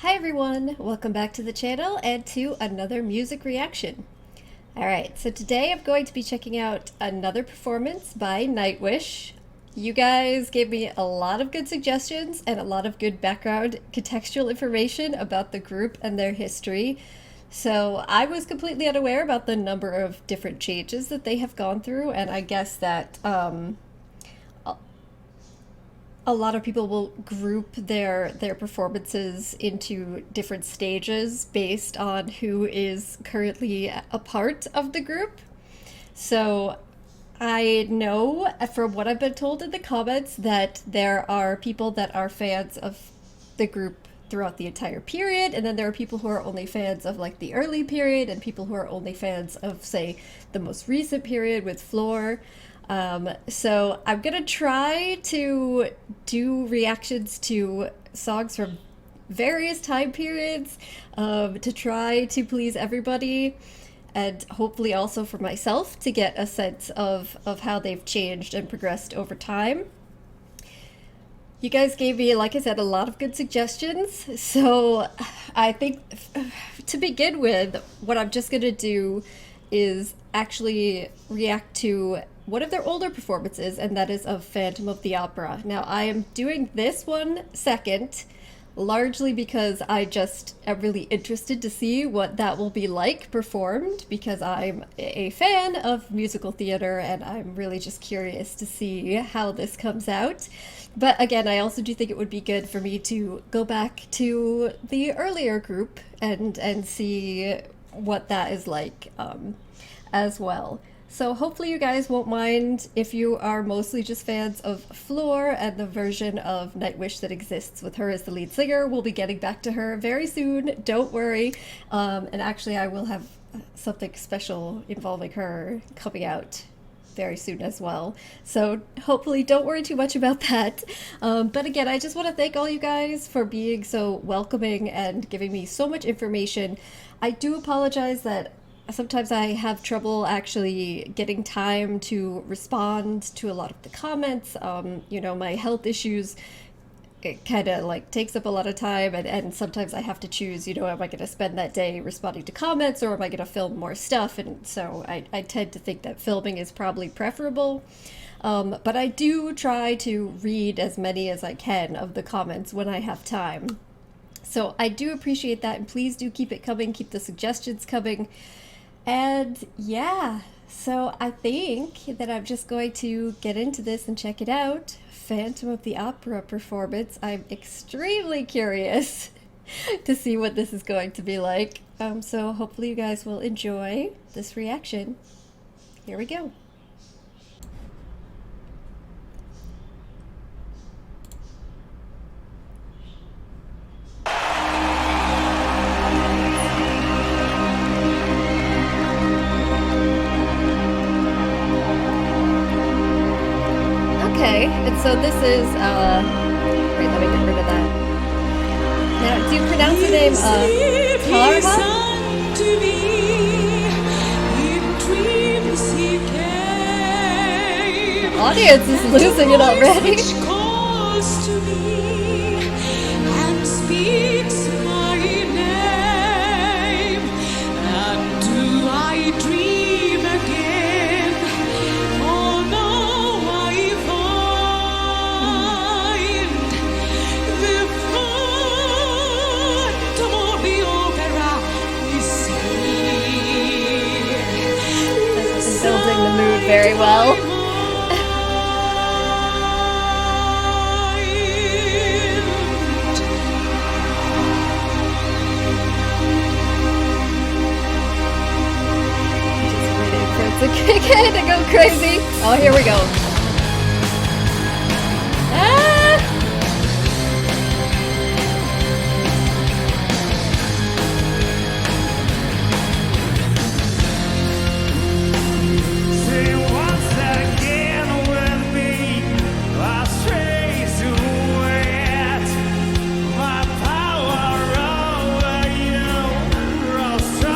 Hi everyone, welcome back to the channel and to another music reaction. Alright, so today I'm going to be checking out another performance by Nightwish. You guys gave me a lot of good suggestions and a lot of good background contextual information about the group and their history. So I was completely unaware about the number of different changes that they have gone through, and I guess that a lot of people will group their performances into different stages based on who is currently a part of the group. So I know from what I've been told in the comments that there are people that are fans of the group throughout the entire period, and then there are people who are only fans of like the early period, and people who are only fans of, say, the most recent period with Floor. So I'm gonna try to do reactions to songs from various time periods, to try to please everybody, and hopefully also for myself to get a sense of how they've changed and progressed over time. You guys gave me, like I said, a lot of good suggestions, so I think to begin with, what I'm just gonna do is actually react to one of their older performances, and that is of Phantom of the Opera. Now, I am doing this one second, largely because I just am really interested to see what that will be like performed, because I'm a fan of musical theater and I'm really just curious to see how this comes out. But again, I also do think it would be good for me to go back to the earlier group and see what that is like as well. So hopefully you guys won't mind if you are mostly just fans of Floor and the version of Nightwish that exists with her as the lead singer. We'll be getting back to her very soon, don't worry. And actually I will have something special involving her coming out very soon as well. So hopefully don't worry too much about that. But again, I just want to thank all you guys for being so welcoming and giving me so much information. I do apologize that sometimes I have trouble actually getting time to respond to a lot of the comments. You know, my health issues, it kind of like takes up a lot of time, and sometimes I have to choose, you know, am I going to spend that day responding to comments or am I going to film more stuff? And so I tend to think that filming is probably preferable. But I do try to read as many as I can of the comments when I have time. So I do appreciate that, and please do keep it coming, keep the suggestions coming. And yeah, so I think that I'm just going to get into this and check it out. Phantom of the Opera performance. I'm extremely curious to see what this is going to be like. So hopefully you guys will enjoy this reaction. Here we go. Okay, and so this is, wait, let me get rid of that. Now, do you pronounce the name, Tarja? The audience is losing it already. Building the mood very well. Just waiting for it to kick in and go crazy. Oh, here we go.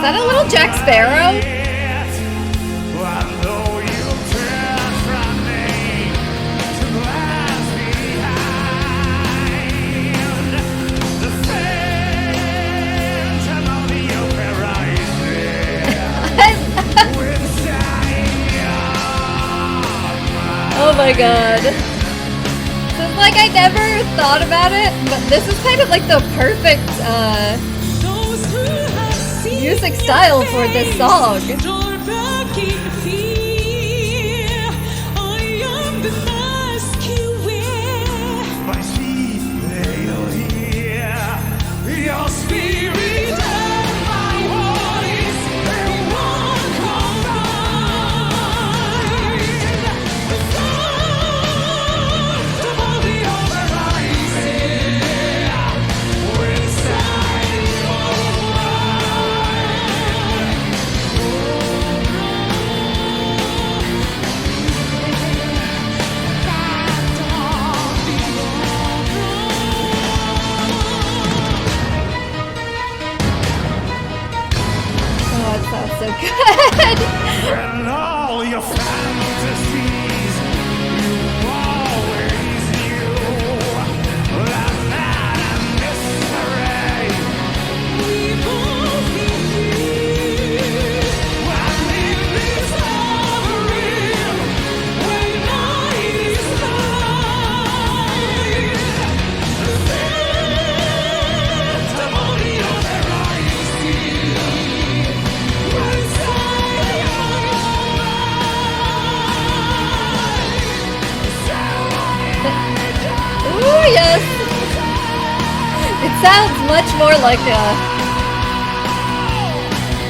Is that a little Jack Sparrow? my god. So it's like I never thought about it, but this is kind of like the perfect music style for this song. Your spirit and my voice, they won't combine. The sound of all the horizon will shine for Sounds so good. and all your fantasies, you always knew that man and mystery. We both believe when in this hovering, when night is light, the scent of all the other eyes see. Ooh, yes! It sounds much more like a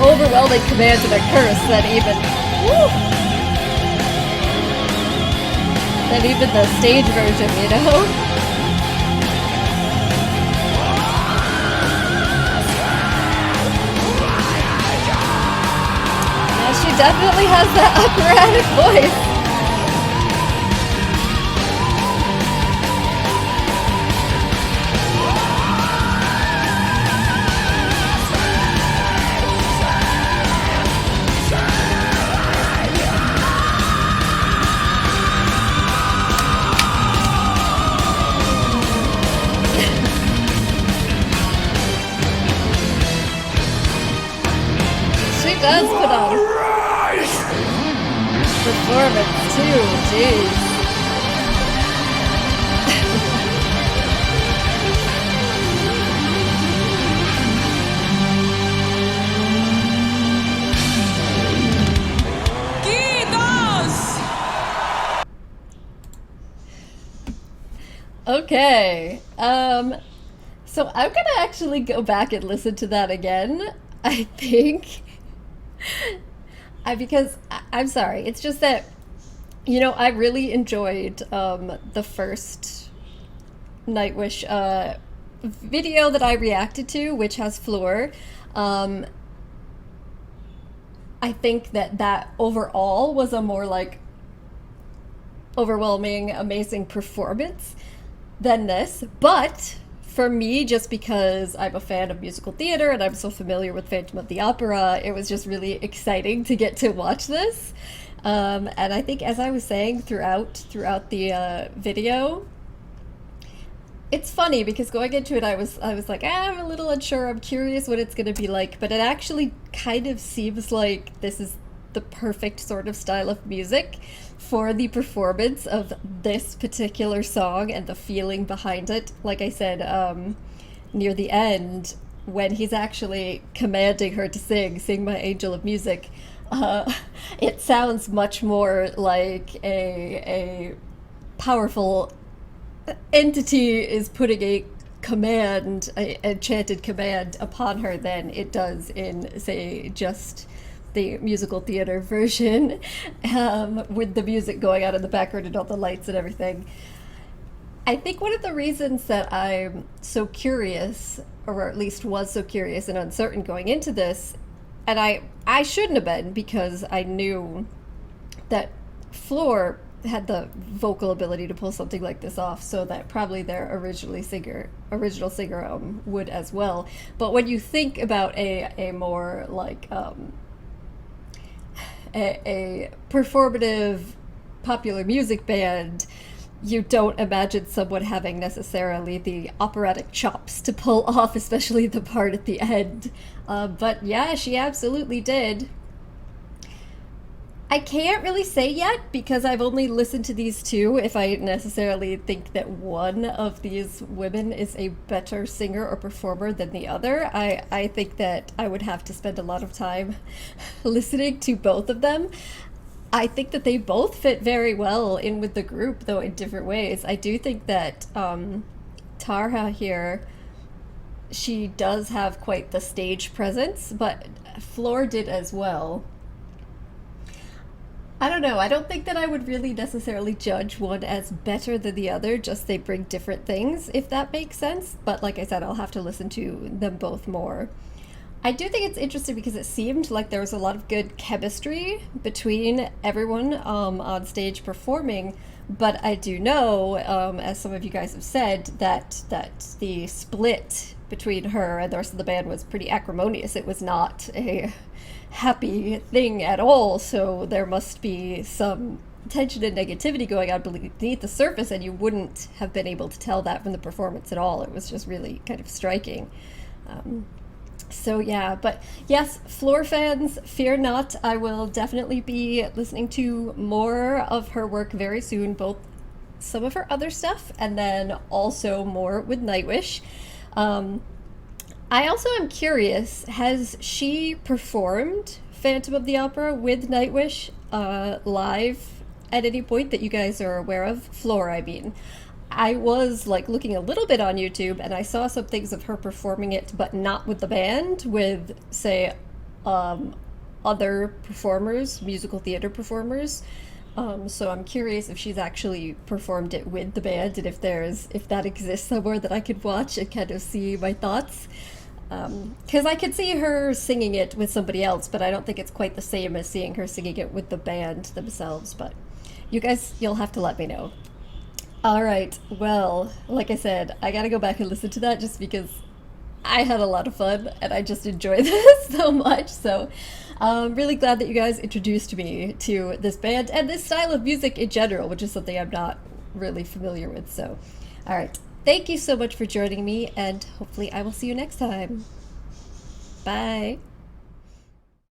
overwhelming command and a curse than even the stage version, you know? Yeah, she definitely has that operatic voice. Does put on performance too, jeez. Okay, so I'm gonna actually go back and listen to that again, I think. Because I'm sorry, it's just that, you know, I really enjoyed the first Nightwish video that I reacted to, which has Floor. I think that overall was a more like overwhelming, amazing performance than this, but for me, just because I'm a fan of musical theater and I'm so familiar with Phantom of the Opera, it was just really exciting to get to watch this. And I think, as I was saying throughout the video, it's funny because going into it, I was like, I'm a little unsure. I'm curious what it's going to be like, but it actually kind of seems like this is the perfect sort of style of music for the performance of this particular song and the feeling behind it. Like I said, near the end, when he's actually commanding her to sing My Angel of Music, it sounds much more like a powerful entity is putting a command, a enchanted command upon her than it does in, say, just the musical theater version, with the music going on in the background and all the lights and everything. I think one of the reasons that I'm so curious, or at least was so curious and uncertain going into this, and I shouldn't have been, because I knew that Floor had the vocal ability to pull something like this off, so that probably their original singer would as well. But when you think about a more like a performative popular music band, you don't imagine someone having necessarily the operatic chops to pull off, especially the part at the end. But yeah, she absolutely did. I can't really say yet because I've only listened to these two if I necessarily think that one of these women is a better singer or performer than the other. I think that I would have to spend a lot of time listening to both of them. I think that they both fit very well in with the group, though in different ways. I do think that Tarha here, she does have quite the stage presence, but Floor did as well. I don't know. I don't think that I would really necessarily judge one as better than the other, just they bring different things, if that makes sense. But like I said, I'll have to listen to them both more. I do think it's interesting because it seemed like there was a lot of good chemistry between everyone on stage performing. But I do know, as some of you guys have said, that the split between her and the rest of the band was pretty acrimonious. It was not a happy thing at all. So there must be some tension and negativity going on beneath the surface, and you wouldn't have been able to tell that from the performance at all. It was just really kind of striking. So yeah, but yes, Floor fans, fear not. I will definitely be listening to more of her work very soon, both some of her other stuff and then also more with Nightwish. I also am curious, has she performed Phantom of the Opera with Nightwish live at any point that you guys are aware of? Floor, I mean. I was like looking a little bit on YouTube and I saw some things of her performing it, but not with the band, with, say, other performers, musical theater performers. So I'm curious if she's actually performed it with the band and if that exists somewhere that I could watch and kind of see my thoughts. Because I could see her singing it with somebody else, but I don't think it's quite the same as seeing her singing it with the band themselves. But you guys, you'll have to let me know. All right, well, like I said, I gotta go back and listen to that just because I had a lot of fun and I just enjoy this so much. So I'm really glad that you guys introduced me to this band and this style of music in general, which is something I'm not really familiar with. So, all right, thank you so much for joining me, and hopefully I will see you next time. Bye.